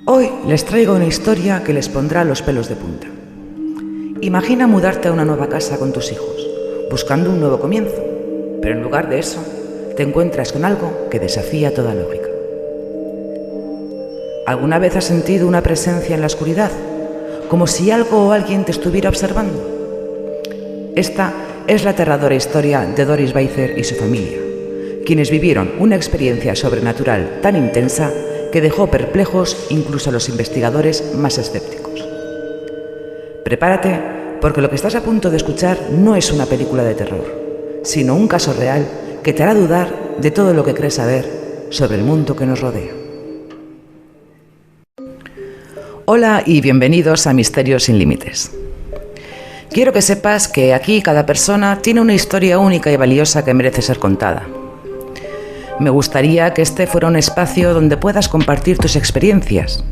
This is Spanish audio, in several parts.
Hoy les traigo una historia que les pondrá los pelos de punta. Imagina mudarte a una nueva casa con tus hijos, buscando un nuevo comienzo, pero en lugar de eso, te encuentras con algo que desafía toda lógica. ¿Alguna vez has sentido una presencia en la oscuridad, como si algo o alguien te estuviera observando? Esta es la aterradora historia de Doris Weiser y su familia, quienes vivieron una experiencia sobrenatural tan intensa que dejó perplejos incluso a los investigadores más escépticos. Prepárate, porque lo que estás a punto de escuchar no es una película de terror, sino un caso real que te hará dudar de todo lo que crees saber sobre el mundo que nos rodea. Hola y bienvenidos a Misterios sin Límites. Quiero que sepas que aquí cada persona tiene una historia única y valiosa que merece ser contada. Me gustaría que este fuera un espacio donde puedas compartir tus experiencias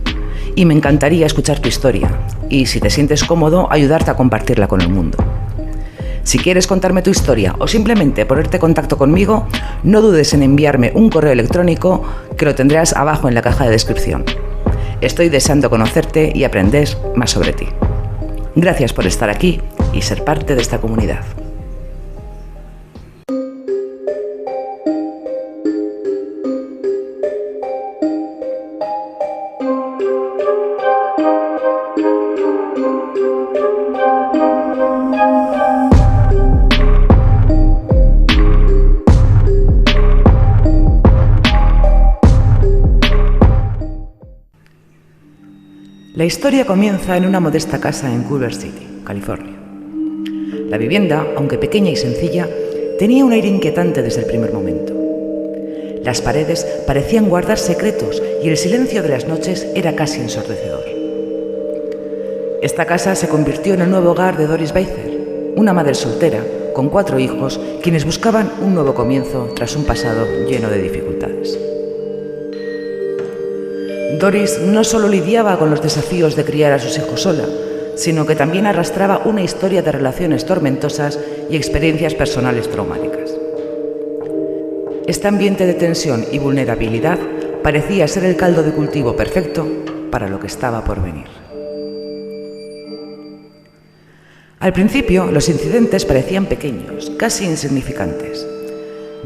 y me encantaría escuchar tu historia y, si te sientes cómodo, ayudarte a compartirla con el mundo. Si quieres contarme tu historia o simplemente ponerte en contacto conmigo, no dudes en enviarme un correo electrónico que lo tendrás abajo en la caja de descripción. Estoy deseando conocerte y aprender más sobre ti. Gracias por estar aquí y ser parte de esta comunidad. La historia comienza en una modesta casa en Culver City, California. La vivienda, aunque pequeña y sencilla, tenía un aire inquietante desde el primer momento. Las paredes parecían guardar secretos y el silencio de las noches era casi ensordecedor. Esta casa se convirtió en el nuevo hogar de Doris Weiser, una madre soltera con 4 hijos, quienes buscaban un nuevo comienzo tras un pasado lleno de dificultades. Doris no solo lidiaba con los desafíos de criar a sus hijos sola, sino que también arrastraba una historia de relaciones tormentosas y experiencias personales traumáticas. Este ambiente de tensión y vulnerabilidad parecía ser el caldo de cultivo perfecto para lo que estaba por venir. Al principio, los incidentes parecían pequeños, casi insignificantes.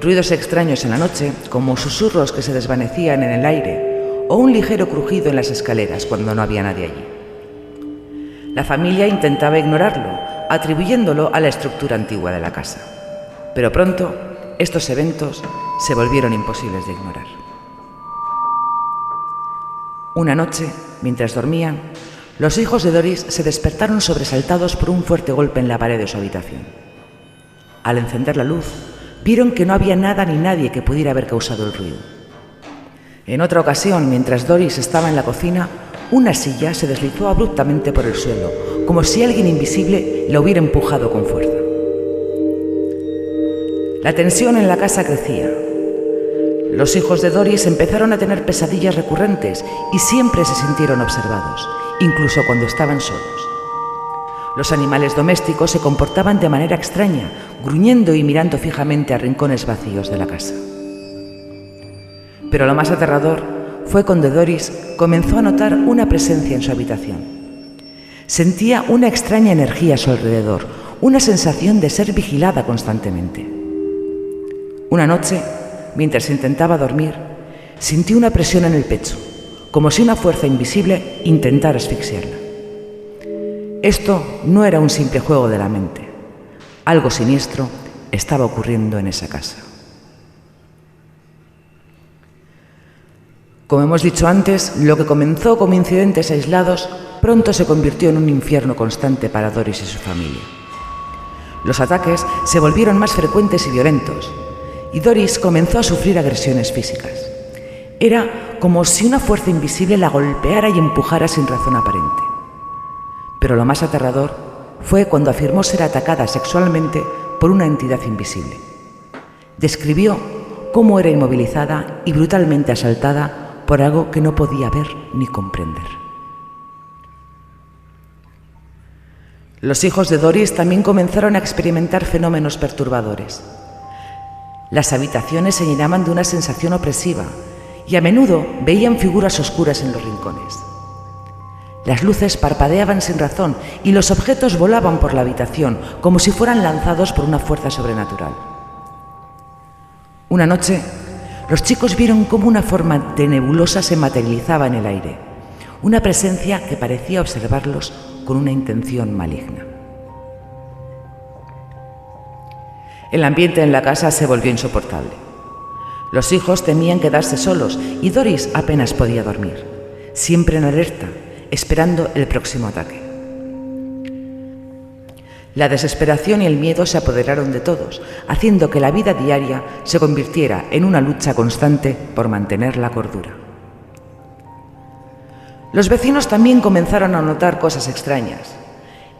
Ruidos extraños en la noche, como susurros que se desvanecían en el aire, o un ligero crujido en las escaleras cuando no había nadie allí. La familia intentaba ignorarlo, atribuyéndolo a la estructura antigua de la casa. Pero pronto, estos eventos se volvieron imposibles de ignorar. Una noche, mientras dormían, los hijos de Doris se despertaron sobresaltados por un fuerte golpe en la pared de su habitación. Al encender la luz, vieron que no había nada ni nadie que pudiera haber causado el ruido. En otra ocasión, mientras Doris estaba en la cocina, una silla se deslizó abruptamente por el suelo, como si alguien invisible la hubiera empujado con fuerza. La tensión en la casa crecía. Los hijos de Doris empezaron a tener pesadillas recurrentes y siempre se sintieron observados, incluso cuando estaban solos. Los animales domésticos se comportaban de manera extraña, gruñendo y mirando fijamente a rincones vacíos de la casa. Pero lo más aterrador fue cuando Doris comenzó a notar una presencia en su habitación. Sentía una extraña energía a su alrededor, una sensación de ser vigilada constantemente. Una noche, mientras intentaba dormir, sintió una presión en el pecho, como si una fuerza invisible intentara asfixiarla. Esto no era un simple juego de la mente. Algo siniestro estaba ocurriendo en esa casa. Como hemos dicho antes, lo que comenzó como incidentes aislados pronto se convirtió en un infierno constante para Doris y su familia. Los ataques se volvieron más frecuentes y violentos, y Doris comenzó a sufrir agresiones físicas. Era como si una fuerza invisible la golpeara y empujara sin razón aparente. Pero lo más aterrador fue cuando afirmó ser atacada sexualmente por una entidad invisible. Describió cómo era inmovilizada y brutalmente asaltada por algo que no podía ver ni comprender. Los hijos de Doris también comenzaron a experimentar fenómenos perturbadores. Las habitaciones se llenaban de una sensación opresiva y a menudo veían figuras oscuras en los rincones. Las luces parpadeaban sin razón y los objetos volaban por la habitación como si fueran lanzados por una fuerza sobrenatural. Una noche, los chicos vieron cómo una forma de nebulosa se materializaba en el aire, una presencia que parecía observarlos con una intención maligna. El ambiente en la casa se volvió insoportable. Los hijos temían quedarse solos y Doris apenas podía dormir, siempre en alerta, esperando el próximo ataque. La desesperación y el miedo se apoderaron de todos, haciendo que la vida diaria se convirtiera en una lucha constante por mantener la cordura. Los vecinos también comenzaron a notar cosas extrañas.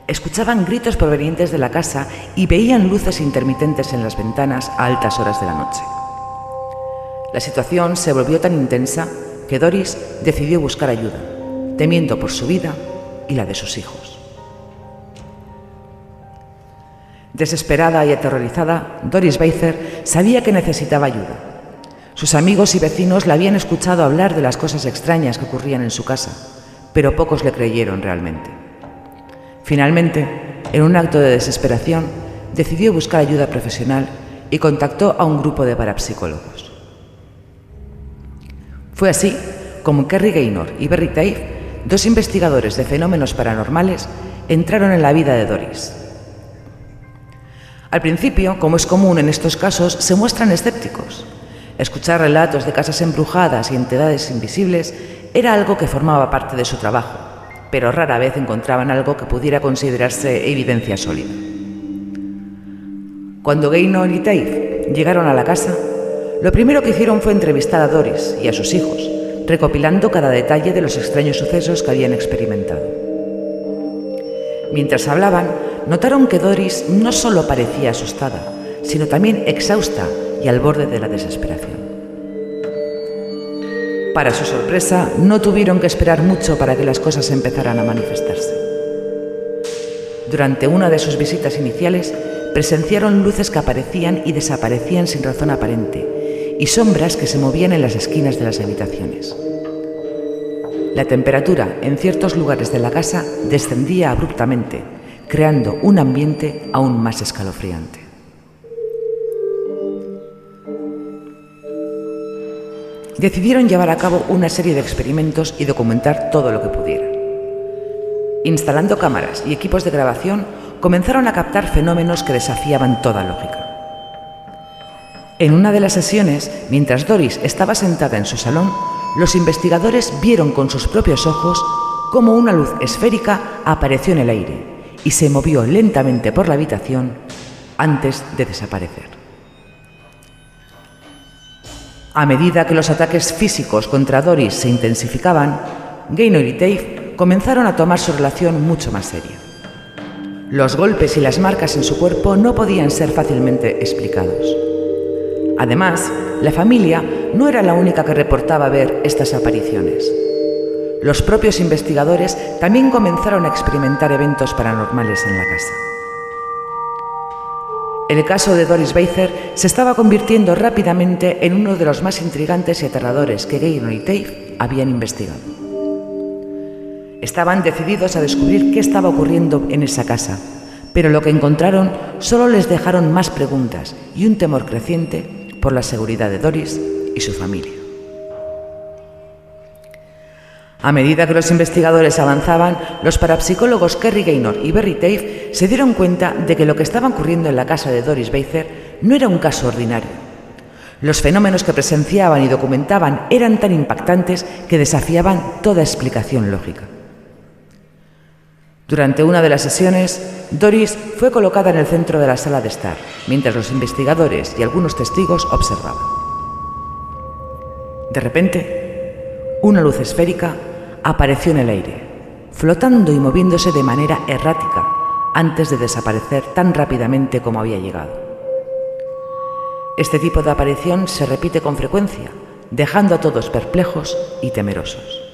Escuchaban gritos provenientes de la casa y veían luces intermitentes en las ventanas a altas horas de la noche. La situación se volvió tan intensa que Doris decidió buscar ayuda, temiendo por su vida y la de sus hijos. Desesperada y aterrorizada, Doris Weiser sabía que necesitaba ayuda. Sus amigos y vecinos la habían escuchado hablar de las cosas extrañas que ocurrían en su casa, pero pocos le creyeron realmente. Finalmente, en un acto de desesperación, decidió buscar ayuda profesional y contactó a un grupo de parapsicólogos. Fue así como Kerry Gaynor y Barry Tafe, dos investigadores de fenómenos paranormales, entraron en la vida de Doris. Al principio, como es común en estos casos, se muestran escépticos. Escuchar relatos de casas embrujadas y entidades invisibles era algo que formaba parte de su trabajo, pero rara vez encontraban algo que pudiera considerarse evidencia sólida. Cuando Gaynor y Tafe llegaron a la casa, lo primero que hicieron fue entrevistar a Doris y a sus hijos, recopilando cada detalle de los extraños sucesos que habían experimentado. Mientras hablaban, notaron que Doris no solo parecía asustada, sino también exhausta y al borde de la desesperación. Para su sorpresa, no tuvieron que esperar mucho para que las cosas empezaran a manifestarse. Durante una de sus visitas iniciales, presenciaron luces que aparecían y desaparecían sin razón aparente, y sombras que se movían en las esquinas de las habitaciones. La temperatura en ciertos lugares de la casa descendía abruptamente, creando un ambiente aún más escalofriante. Decidieron llevar a cabo una serie de experimentos y documentar todo lo que pudieran. Instalando cámaras y equipos de grabación, comenzaron a captar fenómenos que desafiaban toda lógica. En una de las sesiones, mientras Doris estaba sentada en su salón, los investigadores vieron con sus propios ojos cómo una luz esférica apareció en el aire y se movió lentamente por la habitación antes de desaparecer. A medida que los ataques físicos contra Doris se intensificaban, Gaynor y Tafe comenzaron a tomar su relación mucho más seria. Los golpes y las marcas en su cuerpo no podían ser fácilmente explicados. Además, la familia no era la única que reportaba ver estas apariciones. Los propios investigadores también comenzaron a experimentar eventos paranormales en la casa. El caso de Doris Weiser se estaba convirtiendo rápidamente en uno de los más intrigantes y aterradores que Gaynor y Tafe habían investigado. Estaban decididos a descubrir qué estaba ocurriendo en esa casa, pero lo que encontraron solo les dejaron más preguntas y un temor creciente por la seguridad de Doris y su familia. A medida que los investigadores avanzaban, los parapsicólogos Kerry Gaynor y Barry Tafe se dieron cuenta de que lo que estaba ocurriendo en la casa de Doris Weiser no era un caso ordinario. Los fenómenos que presenciaban y documentaban eran tan impactantes que desafiaban toda explicación lógica. Durante una de las sesiones, Doris fue colocada en el centro de la sala de estar, mientras los investigadores y algunos testigos observaban. De repente, una luz esférica apareció en el aire, flotando y moviéndose de manera errática antes de desaparecer tan rápidamente como había llegado. Este tipo de aparición se repite con frecuencia, dejando a todos perplejos y temerosos.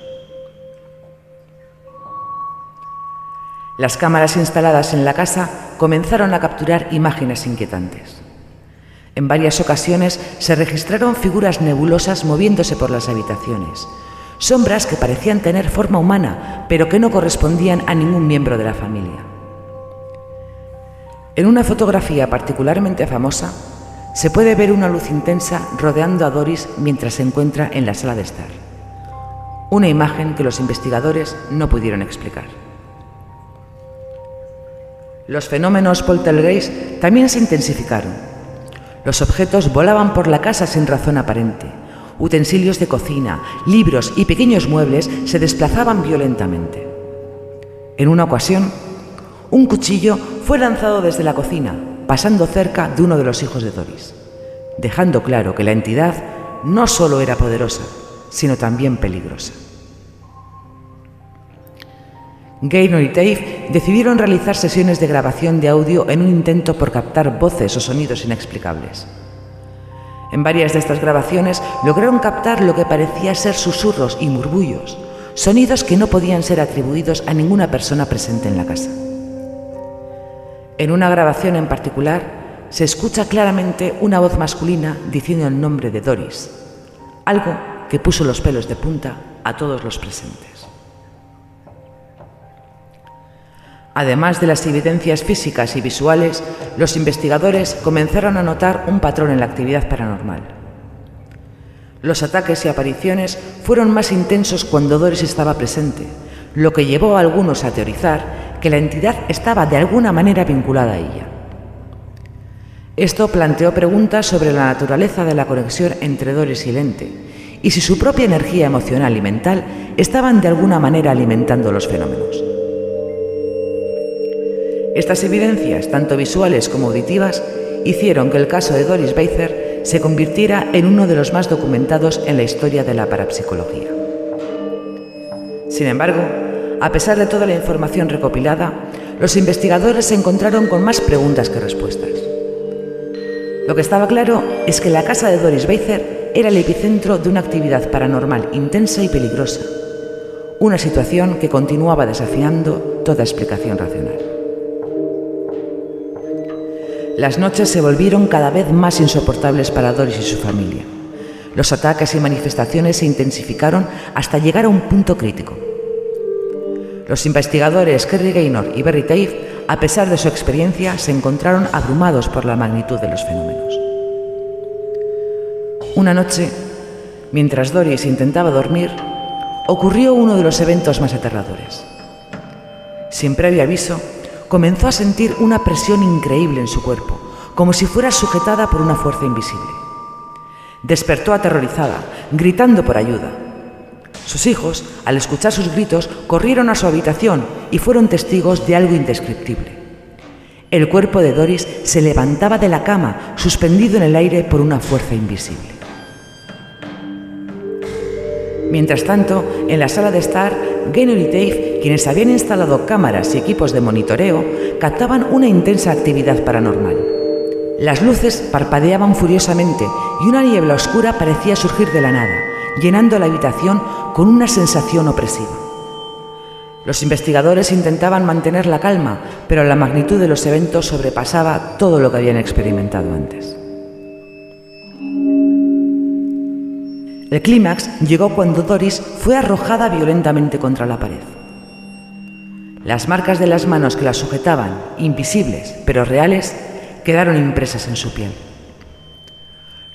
Las cámaras instaladas en la casa comenzaron a capturar imágenes inquietantes. En varias ocasiones se registraron figuras nebulosas moviéndose por las habitaciones, sombras que parecían tener forma humana, pero que no correspondían a ningún miembro de la familia. En una fotografía particularmente famosa, se puede ver una luz intensa rodeando a Doris mientras se encuentra en la sala de estar. Una imagen que los investigadores no pudieron explicar. Los fenómenos poltergeist también se intensificaron. Los objetos volaban por la casa sin razón aparente. Utensilios de cocina, libros y pequeños muebles se desplazaban violentamente. En una ocasión, un cuchillo fue lanzado desde la cocina, pasando cerca de uno de los hijos de Doris, dejando claro que la entidad no solo era poderosa, sino también peligrosa. Gaynor y Dave decidieron realizar sesiones de grabación de audio en un intento por captar voces o sonidos inexplicables. En varias de estas grabaciones lograron captar lo que parecía ser susurros y murmullos, sonidos que no podían ser atribuidos a ninguna persona presente en la casa. En una grabación en particular, se escucha claramente una voz masculina diciendo el nombre de Doris, algo que puso los pelos de punta a todos los presentes. Además de las evidencias físicas y visuales, los investigadores comenzaron a notar un patrón en la actividad paranormal. Los ataques y apariciones fueron más intensos cuando Doris estaba presente, lo que llevó a algunos a teorizar que la entidad estaba de alguna manera vinculada a ella. Esto planteó preguntas sobre la naturaleza de la conexión entre Doris y el ente, y si su propia energía emocional y mental estaban de alguna manera alimentando los fenómenos. Estas evidencias, tanto visuales como auditivas, hicieron que el caso de Doris Weiser se convirtiera en uno de los más documentados en la historia de la parapsicología. Sin embargo, a pesar de toda la información recopilada, los investigadores se encontraron con más preguntas que respuestas. Lo que estaba claro es que la casa de Doris Weiser era el epicentro de una actividad paranormal intensa y peligrosa, una situación que continuaba desafiando toda explicación racional. Las noches se volvieron cada vez más insoportables para Doris y su familia. Los ataques y manifestaciones se intensificaron hasta llegar a un punto crítico. Los investigadores Kerry Gaynor y Barry Dave, a pesar de su experiencia, se encontraron abrumados por la magnitud de los fenómenos. Una noche, mientras Doris intentaba dormir, ocurrió uno de los eventos más aterradores. Sin previo aviso, comenzó a sentir una presión increíble en su cuerpo, como si fuera sujetada por una fuerza invisible. Despertó aterrorizada, gritando por ayuda. Sus hijos, al escuchar sus gritos, corrieron a su habitación y fueron testigos de algo indescriptible. El cuerpo de Doris se levantaba de la cama, suspendido en el aire por una fuerza invisible. Mientras tanto, en la sala de estar, Gaynor y Dave, quienes habían instalado cámaras y equipos de monitoreo, captaban una intensa actividad paranormal. Las luces parpadeaban furiosamente y una niebla oscura parecía surgir de la nada, llenando la habitación con una sensación opresiva. Los investigadores intentaban mantener la calma, pero la magnitud de los eventos sobrepasaba todo lo que habían experimentado antes. El clímax llegó cuando Doris fue arrojada violentamente contra la pared. Las marcas de las manos que la sujetaban, invisibles pero reales, quedaron impresas en su piel.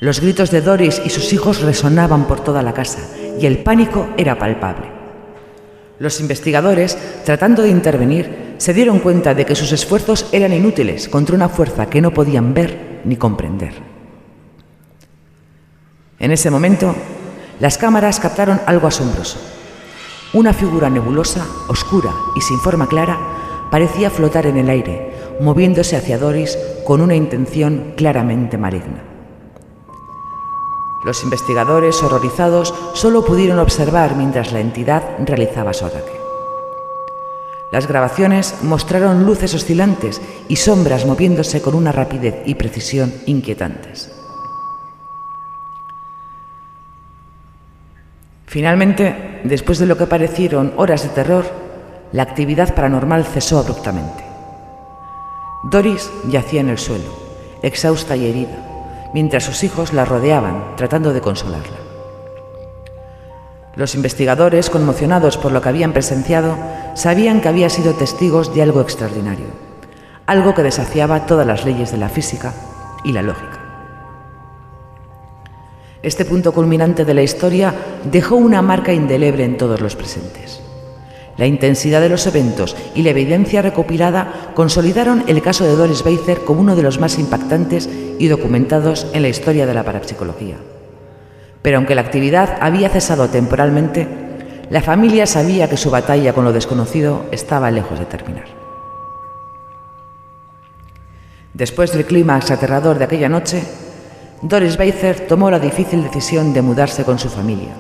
Los gritos de Doris y sus hijos resonaban por toda la casa y el pánico era palpable. Los investigadores, tratando de intervenir, se dieron cuenta de que sus esfuerzos eran inútiles contra una fuerza que no podían ver ni comprender. En ese momento, las cámaras captaron algo asombroso. Una figura nebulosa, oscura y sin forma clara, parecía flotar en el aire, moviéndose hacia Doris con una intención claramente maligna. Los investigadores, horrorizados, solo pudieron observar mientras la entidad realizaba su ataque. Las grabaciones mostraron luces oscilantes y sombras moviéndose con una rapidez y precisión inquietantes. Finalmente, después de lo que parecieron horas de terror, la actividad paranormal cesó abruptamente. Doris yacía en el suelo, exhausta y herida, mientras sus hijos la rodeaban, tratando de consolarla. Los investigadores, conmocionados por lo que habían presenciado, sabían que había sido testigos de algo extraordinario, algo que desafiaba todas las leyes de la física y la lógica. Este punto culminante de la historia dejó una marca indeleble en todos los presentes. La intensidad de los eventos y la evidencia recopilada consolidaron el caso de Doris Weiser como uno de los más impactantes y documentados en la historia de la parapsicología. Pero aunque la actividad había cesado temporalmente, la familia sabía que su batalla con lo desconocido estaba lejos de terminar. Después del clímax aterrador de aquella noche, Doris Weiser tomó la difícil decisión de mudarse con su familia,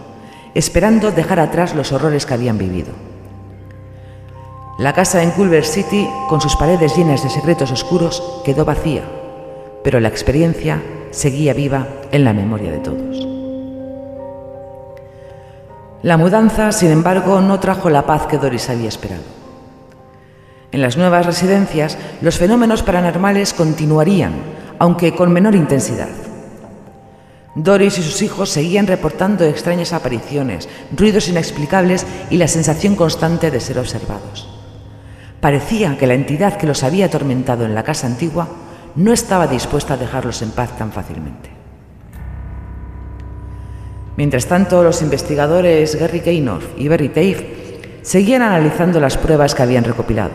esperando dejar atrás los horrores que habían vivido. La casa en Culver City, con sus paredes llenas de secretos oscuros, quedó vacía, pero la experiencia seguía viva en la memoria de todos. La mudanza, sin embargo, no trajo la paz que Doris había esperado. En las nuevas residencias, los fenómenos paranormales continuarían, aunque con menor intensidad. Doris y sus hijos seguían reportando extrañas apariciones, ruidos inexplicables y la sensación constante de ser observados. Parecía que la entidad que los había atormentado en la casa antigua no estaba dispuesta a dejarlos en paz tan fácilmente. Mientras tanto, los investigadores Gary Gaynor y Barry Tate seguían analizando las pruebas que habían recopilado.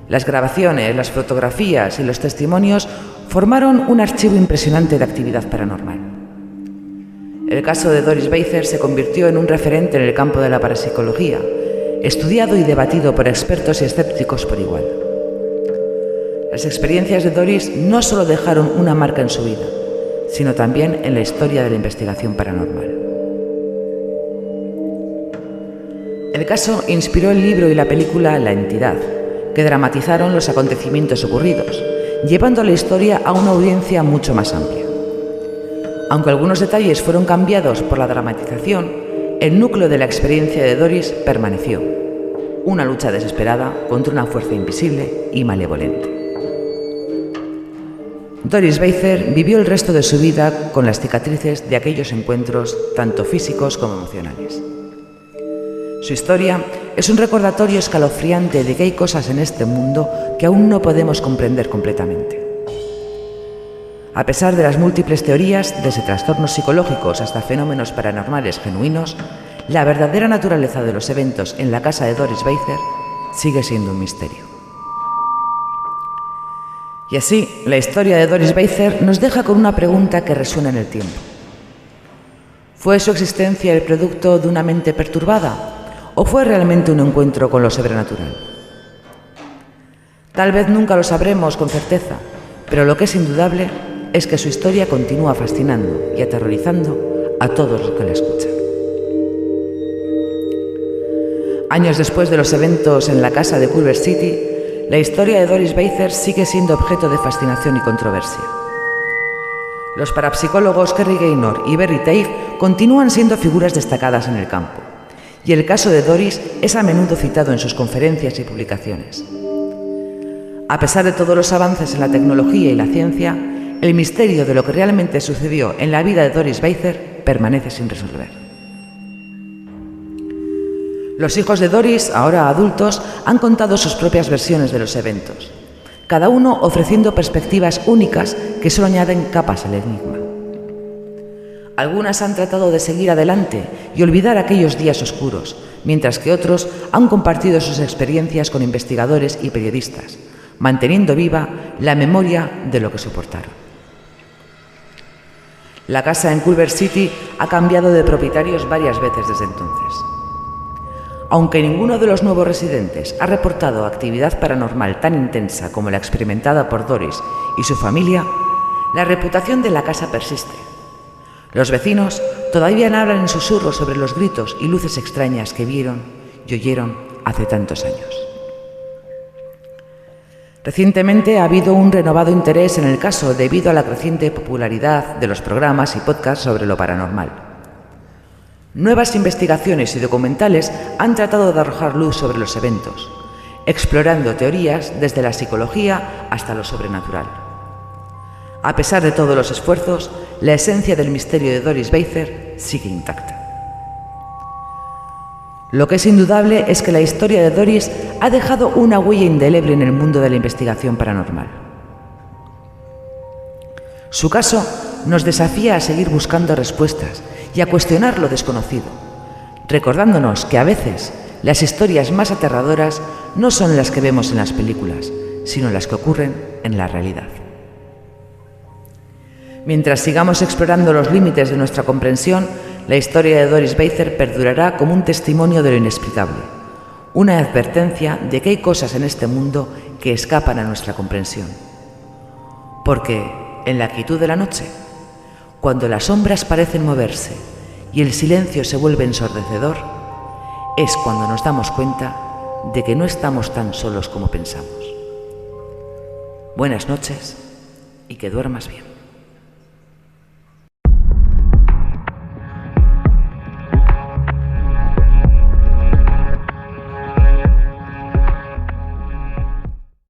Las grabaciones, las fotografías y los testimonios formaron un archivo impresionante de actividad paranormal. El caso de Doris Weiser se convirtió en un referente en el campo de la parapsicología, estudiado y debatido por expertos y escépticos por igual. Las experiencias de Doris no solo dejaron una marca en su vida, sino también en la historia de la investigación paranormal. El caso inspiró el libro y la película La Entidad, que dramatizaron los acontecimientos ocurridos, llevando la historia a una audiencia mucho más amplia. Aunque algunos detalles fueron cambiados por la dramatización, el núcleo de la experiencia de Doris permaneció: una lucha desesperada contra una fuerza invisible y malevolente. Doris Weiser vivió el resto de su vida con las cicatrices de aquellos encuentros, tanto físicos como emocionales. Su historia es un recordatorio escalofriante de que hay cosas en este mundo que aún no podemos comprender completamente. A pesar de las múltiples teorías, desde trastornos psicológicos hasta fenómenos paranormales genuinos, la verdadera naturaleza de los eventos en la casa de Doris Weiser sigue siendo un misterio. Y así, la historia de Doris Weiser nos deja con una pregunta que resuena en el tiempo. ¿Fue su existencia el producto de una mente perturbada o fue realmente un encuentro con lo sobrenatural? Tal vez nunca lo sabremos con certeza, pero lo que es indudable es que su historia continúa fascinando y aterrorizando a todos los que la escuchan. Años después de los eventos en la casa de Culver City, la historia de Doris Weiser sigue siendo objeto de fascinación y controversia. Los parapsicólogos Gary Gaynor y Barry Tate continúan siendo figuras destacadas en el campo, y el caso de Doris es a menudo citado en sus conferencias y publicaciones. A pesar de todos los avances en la tecnología y la ciencia, el misterio de lo que realmente sucedió en la vida de Doris Weiser permanece sin resolver. Los hijos de Doris, ahora adultos, han contado sus propias versiones de los eventos, cada uno ofreciendo perspectivas únicas que solo añaden capas al enigma. Algunas han tratado de seguir adelante y olvidar aquellos días oscuros, mientras que otros han compartido sus experiencias con investigadores y periodistas, manteniendo viva la memoria de lo que soportaron. La casa en Culver City ha cambiado de propietarios varias veces desde entonces. Aunque ninguno de los nuevos residentes ha reportado actividad paranormal tan intensa como la experimentada por Doris y su familia, la reputación de la casa persiste. Los vecinos todavía hablan en susurros sobre los gritos y luces extrañas que vieron y oyeron hace tantos años. Recientemente ha habido un renovado interés en el caso debido a la creciente popularidad de los programas y podcasts sobre lo paranormal. Nuevas investigaciones y documentales han tratado de arrojar luz sobre los eventos, explorando teorías desde la psicología hasta lo sobrenatural. A pesar de todos los esfuerzos, la esencia del misterio de Doris Weiser sigue intacta. Lo que es indudable es que la historia de Doris ha dejado una huella indeleble en el mundo de la investigación paranormal. Su caso nos desafía a seguir buscando respuestas y a cuestionar lo desconocido, recordándonos que a veces las historias más aterradoras no son las que vemos en las películas, sino las que ocurren en la realidad. Mientras sigamos explorando los límites de nuestra comprensión, la historia de Doris Weizer perdurará como un testimonio de lo inexplicable, una advertencia de que hay cosas en este mundo que escapan a nuestra comprensión. Porque en la quietud de la noche, cuando las sombras parecen moverse y el silencio se vuelve ensordecedor, es cuando nos damos cuenta de que no estamos tan solos como pensamos. Buenas noches y que duermas bien.